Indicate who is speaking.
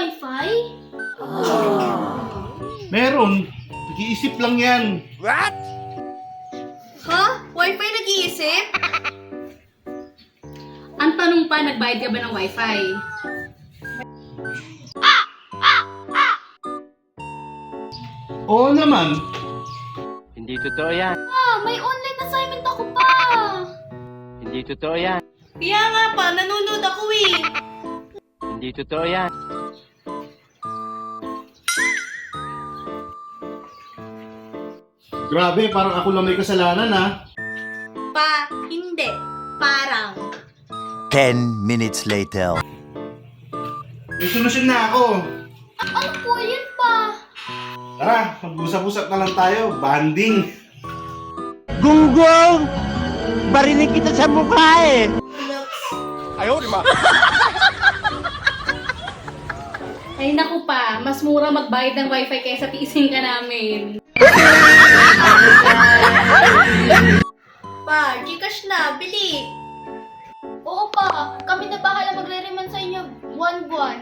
Speaker 1: wifi?
Speaker 2: Meron. Nag-iisip lang yan.
Speaker 1: Ha? Wifi nag-iisip?
Speaker 3: Ang tanong pa, nagbayad ka ba ng wifi?
Speaker 2: Oo naman.
Speaker 4: Hindi totoo yan.
Speaker 1: May online assignment ako pa.
Speaker 4: Hindi totoo yan.
Speaker 1: Kaya nga pa, nanonood ako eh.
Speaker 4: Hindi totoo yan.
Speaker 2: Grabe, parang ako lang may kasalanan ha.
Speaker 1: Pa, hindi. Parang.
Speaker 5: 10 minutes later.
Speaker 2: May solusyon na ako.
Speaker 1: Ano po yun pa?
Speaker 2: Tara, mag-usap-usap na lang tayo. Banding.
Speaker 5: Gunggong! Barinig kita sa mukha eh!
Speaker 3: Ay naku pa, mas mura magbayad ng wifi kaysa tiisin ka namin.
Speaker 1: Pa, Gcash na, bili. Oo pa, kami na bahala magre-remand sa inyo buwan-buwan.